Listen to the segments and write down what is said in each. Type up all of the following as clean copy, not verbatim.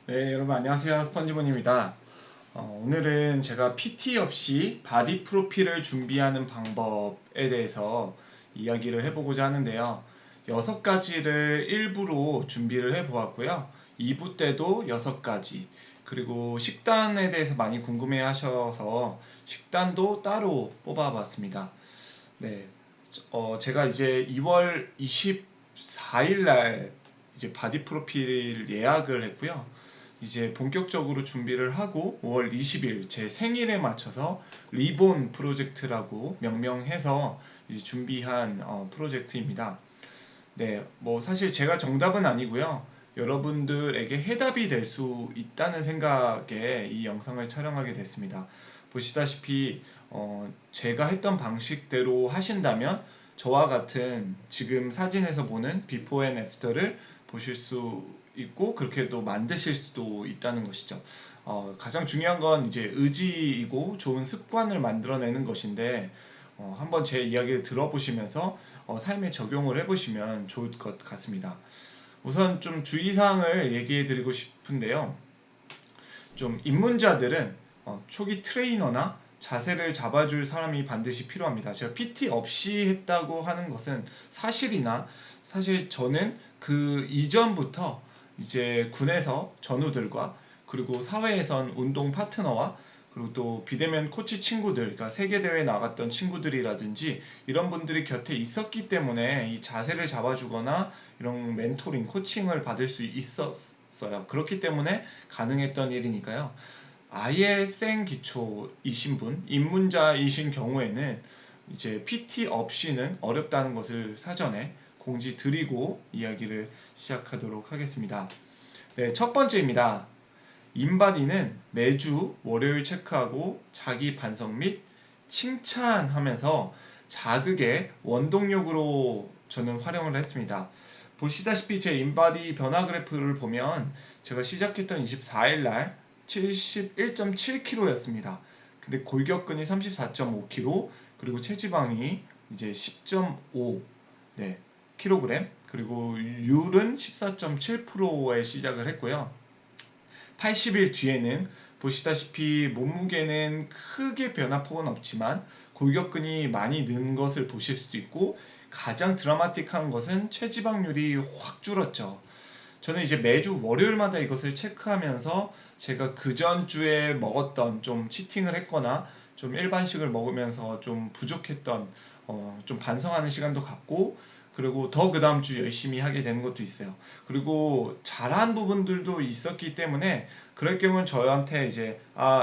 네, 여러분 안녕하세요. 스펀지본입니다. 오늘은 제가 PT 없이 바디 프로필을 준비하는 방법에 대해서 이야기를 해보고자 하는데요. 6가지를 일부로 준비를 해보았고요. 2부 때도 6가지, 그리고 식단에 대해서 많이 궁금해 하셔서 식단도 따로 뽑아봤습니다. 네, 제가 이제 2월 24일 날 이제 바디 프로필 예약을 했고요. 이제 본격적으로 준비를 하고 5월 20일 제 생일에 맞춰서 리본 프로젝트라고 명명해서 이제 준비한 프로젝트입니다. 네, 뭐 사실 제가 정답은 아니고요. 여러분들에게 해답이 될 수 있다는 생각에 이 영상을 촬영하게 됐습니다. 보시다시피 제가 했던 방식대로 하신다면 저와 같은 지금 사진에서 보는 비포 앤 애프터를 보실 수 있고 그렇게 또 만드실 수도 있다는 것이죠. 가장 중요한 건 이제 의지이고 좋은 습관을 만들어내는 것인데 한번 제 이야기를 들어보시면서 삶에 적용을 해보시면 좋을 것 같습니다. 우선 좀 주의사항을 얘기해 드리고 싶은데요. 좀 입문자들은 초기 트레이너나 자세를 잡아줄 사람이 반드시 필요합니다. 제가 PT 없이 했다고 하는 것은 사실이나 사실 저는 그 이전부터 이제 군에서 전우들과 그리고 사회에선 운동 파트너와 그리고 또 비대면 코치 친구들, 그러니까 세계대회에 나갔던 친구들이라든지 이런 분들이 곁에 있었기 때문에 이 자세를 잡아주거나 이런 멘토링, 코칭을 받을 수 있었어요. 그렇기 때문에 가능했던 일이니까요. 아예 생 기초이신 분, 입문자이신 경우에는 이제 PT 없이는 어렵다는 것을 사전에 공지 드리고 이야기를 시작하도록 하겠습니다. 네, 첫 번째입니다. 인바디는 매주 월요일 체크하고 자기 반성 및 칭찬하면서 자극의 원동력으로 저는 활용을 했습니다. 보시다시피 제 인바디 변화 그래프를 보면 제가 시작했던 24일 날 71.7kg였습니다. 근데 골격근이 34.5kg, 그리고 체지방이 이제 10.5 네, kg, 그리고 율은 14.7%에 시작을 했고요. 80일 뒤에는 보시다시피 몸무게는 크게 변화폭은 없지만 골격근이 많이 는 것을 보실 수도 있고, 가장 드라마틱한 것은 체지방률이 확 줄었죠. 저는 이제 매주 월요일마다 이것을 체크하면서 제가 그 전주에 먹었던, 좀 치팅을 했거나 좀 일반식을 먹으면서 좀 부족했던 좀 반성하는 시간도 갖고, 그리고 더 그 다음 주 열심히 하게 되는 것도 있어요. 그리고 잘한 부분들도 있었기 때문에 그럴 경우는 저한테 이제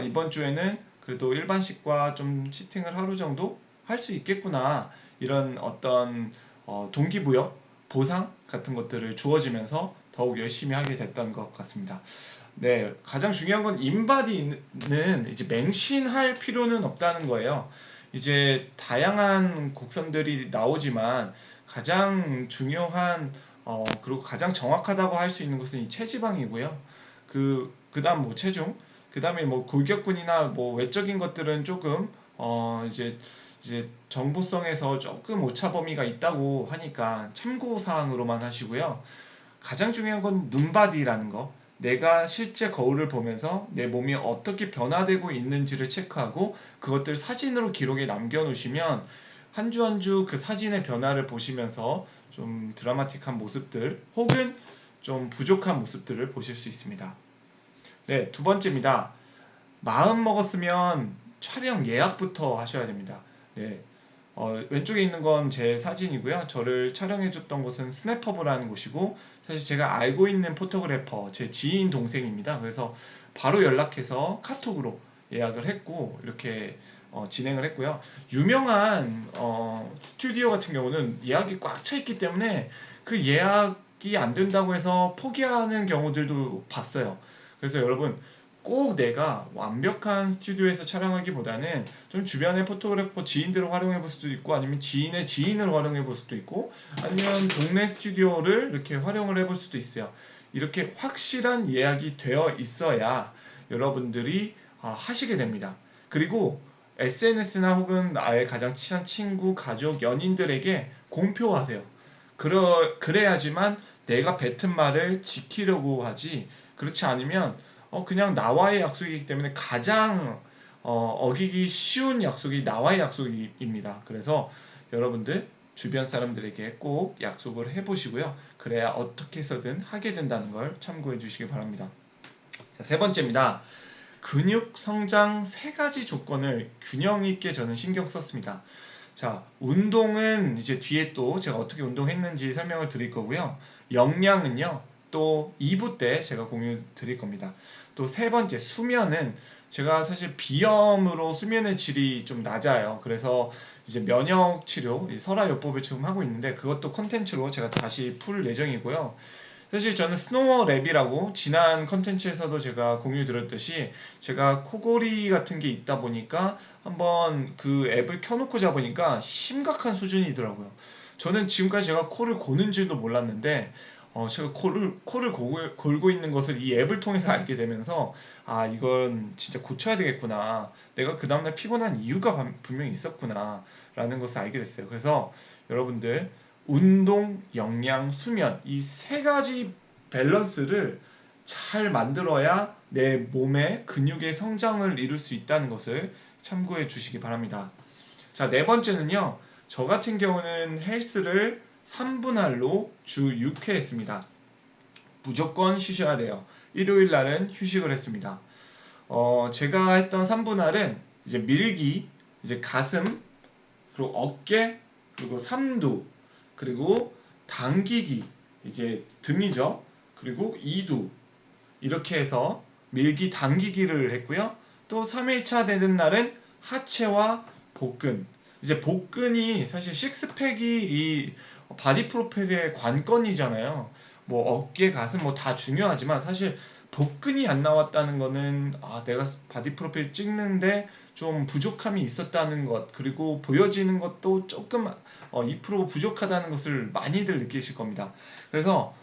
이번 주에는 그래도 일반식과 좀 치팅을 하루 정도 할 수 있겠구나, 이런 어떤 동기부여, 보상 같은 것들을 주어지면서 더욱 열심히 하게 됐던 것 같습니다. 네, 가장 중요한 건 인바디는 이제 맹신할 필요는 없다는 거예요. 이제 다양한 곡선들이 나오지만 가장 중요한 그리고 가장 정확하다고 할 수 있는 것은 이 체지방이고요. 그다음 뭐 체중, 그다음에 뭐 골격근이나 뭐 외적인 것들은 조금 이제 정보성에서 조금 오차 범위가 있다고 하니까 참고 사항으로만 하시고요. 가장 중요한 건 눈바디라는 거. 내가 실제 거울을 보면서 내 몸이 어떻게 변화되고 있는지를 체크하고 그것들 사진으로 기록에 남겨놓으시면 한 주 한 주 그 사진의 변화를 보시면서 좀 드라마틱한 모습들 혹은 좀 부족한 모습들을 보실 수 있습니다. 네, 두 번째입니다. 마음 먹었으면 촬영 예약부터 하셔야 됩니다. 네, 왼쪽에 있는 건 제 사진이고요. 저를 촬영해줬던 곳은 스냅퍼브라는 곳이고, 사실 제가 알고 있는 포토그래퍼, 제 지인 동생입니다. 그래서 바로 연락해서 카톡으로 예약을 했고, 이렇게 진행을 했고요. 유명한 스튜디오 같은 경우는 예약이 꽉 차 있기 때문에 그 예약이 안 된다고 해서 포기하는 경우들도 봤어요. 그래서 여러분, 꼭 내가 완벽한 스튜디오에서 촬영하기보다는 좀 주변의 포토그래퍼 지인들을 활용해 볼 수도 있고, 아니면 지인의 지인을 활용해 볼 수도 있고, 아니면 동네 스튜디오를 이렇게 활용을 해볼 수도 있어요. 이렇게 확실한 예약이 되어 있어야 여러분들이 하시게 됩니다. 그리고 SNS나 혹은 나의 가장 친한 친구, 가족, 연인들에게 공표하세요. 그래야지만 내가 뱉은 말을 지키려고 하지, 그렇지 않으면 그냥 나와의 약속이기 때문에 가장 어기기 쉬운 약속이 나와의 약속입니다. 그래서 여러분들 주변 사람들에게 꼭 약속을 해보시고요. 그래야 어떻게 해서든 하게 된다는 걸 참고해 주시기 바랍니다. 자, 세 번째입니다. 근육 성장 세 가지 조건을 균형 있게 저는 신경 썼습니다. 자, 운동은 이제 뒤에 또 제가 어떻게 운동했는지 설명을 드릴 거고요. 영양은요, 또 2부 때 제가 공유 드릴 겁니다. 또 세 번째, 수면은 제가 사실 비염으로 수면의 질이 좀 낮아요. 그래서 이제 면역 치료, 설화요법을 지금 하고 있는데 그것도 컨텐츠로 제가 다시 풀 예정이고요. 사실 저는 스노어랩이라고 지난 컨텐츠에서도 제가 공유 드렸듯이 제가 코골이 같은 게 있다 보니까 한번 그 앱을 켜놓고 자보니까 심각한 수준이더라고요. 저는 지금까지 제가 코를 고는 줄도 몰랐는데 제가 코를 골고 있는 것을 이 앱을 통해서 알게 되면서 아, 이건 진짜 고쳐야 되겠구나. 내가 그 다음날 피곤한 이유가 분명히 있었구나 라는 것을 알게 됐어요. 그래서 여러분들 운동, 영양, 수면 이 세 가지 밸런스를 잘 만들어야 내 몸의 근육의 성장을 이룰 수 있다는 것을 참고해 주시기 바랍니다. 자, 네 번째는요. 저 같은 경우는 헬스를 3분할로 주 6회 했습니다. 무조건 쉬셔야 돼요. 일요일 날은 휴식을 했습니다. 제가 했던 3분할은 이제 밀기, 이제 가슴, 그리고 어깨, 그리고 삼두, 그리고 당기기, 이제 등이죠. 그리고 이두, 이렇게 해서 밀기 당기기를 했고요. 또 3일차 되는 날은 하체와 복근. 이제 복근이 사실 식스팩이 이 바디 프로필의 관건이잖아요. 뭐 어깨, 가슴 뭐 다 중요하지만 사실 복근이 안 나왔다는 거는 내가 바디 프로필 찍는데 좀 부족함이 있었다는 것, 그리고 보여지는 것도 조금 2% 부족하다는 것을 많이들 느끼실 겁니다. 그래서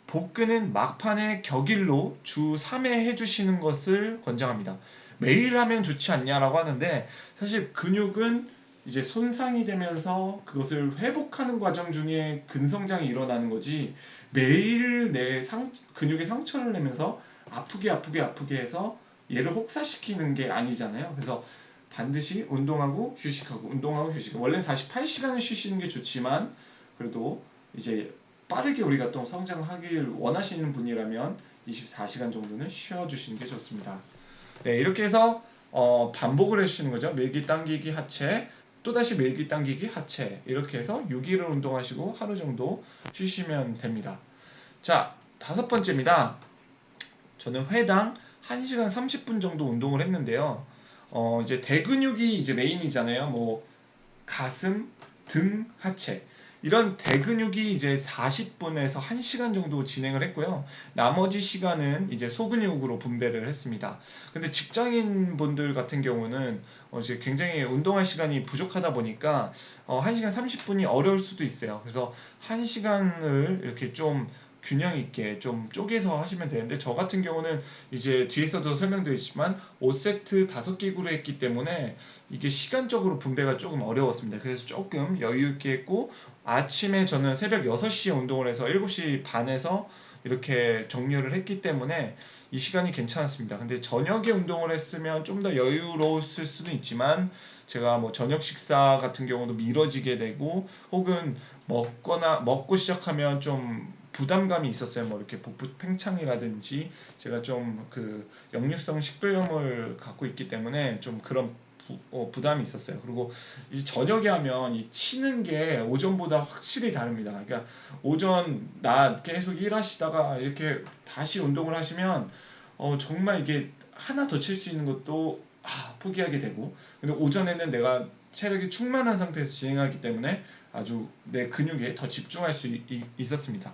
복근은 막판에 격일로 주 3회 해주시는 것을 권장합니다. 매일 하면 좋지 않냐라고 하는데 사실 근육은 이제 손상이 되면서 그것을 회복하는 과정 중에 근성장이 일어나는 거지 매일 내 근육에 상처를 내면서 아프게 해서 얘를 혹사시키는 게 아니잖아요. 그래서 반드시 운동하고 휴식하고 운동하고 휴식하고 원래 48시간을 쉬시는 게 좋지만 그래도 이제 빠르게 우리가 또 성장하길 원하시는 분이라면 24시간 정도는 쉬어주시는 게 좋습니다. 네, 이렇게 해서 반복을 해주시는 거죠. 밀기, 당기기, 하체, 또다시 밀기, 당기기, 하체 이렇게 해서 6일을 운동하시고 하루 정도 쉬시면 됩니다. 자, 다섯 번째입니다. 저는 회당 1시간 30분 정도 운동을 했는데요. 이제 대근육이 이제 메인이잖아요. 뭐 가슴, 등, 하체 이런 대근육이 이제 40분에서 1시간 정도 진행을 했고요. 나머지 시간은 이제 소근육으로 분배를 했습니다. 근데 직장인 분들 같은 경우는 이제 굉장히 운동할 시간이 부족하다 보니까 1시간 30분이 어려울 수도 있어요. 그래서 1시간을 이렇게 좀 균형 있게 좀 쪼개서 하시면 되는데 저 같은 경우는 이제 뒤에서도 설명드렸지만 5세트 5기구로 했기 때문에 이게 시간적으로 분배가 조금 어려웠습니다. 그래서 조금 여유 있게 했고 아침에 저는 새벽 6시에 운동을 해서 7시 반에서 이렇게 정리를 했기 때문에 이 시간이 괜찮았습니다. 근데 저녁에 운동을 했으면 좀 더 여유로웠을 수는 있지만 제가 뭐 저녁 식사 같은 경우도 미뤄지게 되고 혹은 먹고 시작하면 좀 부담감이 있었어요. 뭐 이렇게 복부 팽창이라든지 제가 좀 그 역류성 식도염을 갖고 있기 때문에 좀 그런 부담이 있었어요. 그리고 이제 저녁에 하면 이 치는 게 오전보다 확실히 다릅니다. 그러니까 오전 낮 계속 일하시다가 이렇게 다시 운동을 하시면 정말 이게 하나 더 칠 수 있는 것도 포기하게 되고 근데 오전에는 내가 체력이 충만한 상태에서 진행하기 때문에 아주 내 근육에 더 집중할 수 있었습니다.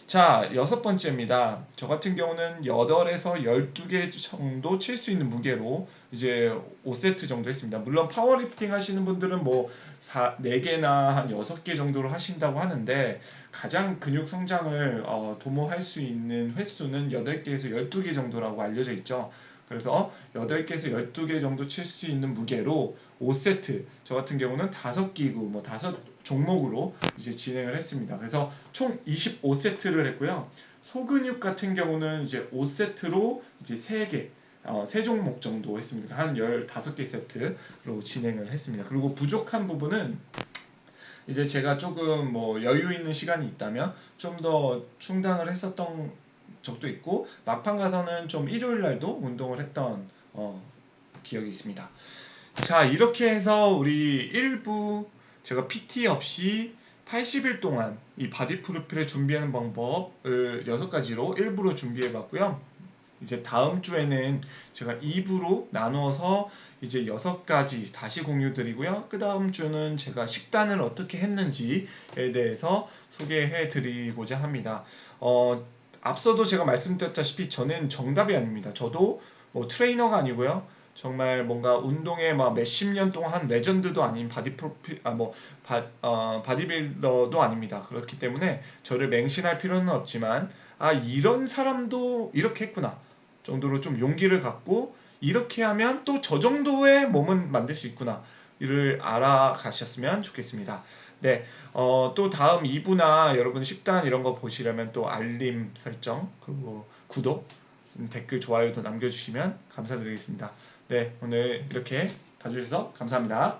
자, 여섯 번째입니다. 저 같은 경우는 8에서 12개 정도 칠 수 있는 무게로 이제 5세트 정도 했습니다. 물론 파워리프팅 하시는 분들은 뭐 4개나 한 6개 정도로 하신다고 하는데 가장 근육 성장을 도모할 수 있는 횟수는 8개에서 12개 정도라고 알려져 있죠. 그래서 8개에서 12개 정도 칠 수 있는 무게로 5세트, 저 같은 경우는 5기구, 뭐 종목으로 이제 진행을 했습니다. 그래서 총 25세트를 했고요. 소근육 같은 경우는 이제 5세트로 이제 3개, 세 종목 정도 했습니다. 한 15개 세트로 진행을 했습니다. 그리고 부족한 부분은 이제 제가 조금 뭐 여유 있는 시간이 있다면 좀 더 충당을 했었던 적도 있고, 막판 가서는 좀 일요일 날도 운동을 했던 기억이 있습니다. 자, 이렇게 해서 우리 1부 제가 PT 없이 80일 동안 이 바디 프로필을 준비하는 방법을 6가지로 1부로 준비해 봤고요. 이제 다음 주에는 제가 2부로 나누어서 이제 6가지 다시 공유 드리고요. 그 다음 주는 제가 식단을 어떻게 했는지에 대해서 소개해 드리고자 합니다. 앞서도 제가 말씀드렸다시피 저는 정답이 아닙니다. 저도 뭐 트레이너가 아니고요. 정말 뭔가 운동에 막 몇십 년 동안 한 레전드도 아닌 바디 프로필, 바디빌더도 아닙니다. 그렇기 때문에 저를 맹신할 필요는 없지만, 이런 사람도 이렇게 했구나 정도로 좀 용기를 갖고, 이렇게 하면 또 저 정도의 몸은 만들 수 있구나 이를 알아가셨으면 좋겠습니다. 네, 또 다음 2부나 여러분 식단 이런 거 보시려면 또 알림 설정, 그리고 구독, 댓글, 좋아요도 남겨주시면 감사드리겠습니다. 네, 오늘 이렇게 봐주셔서 감사합니다.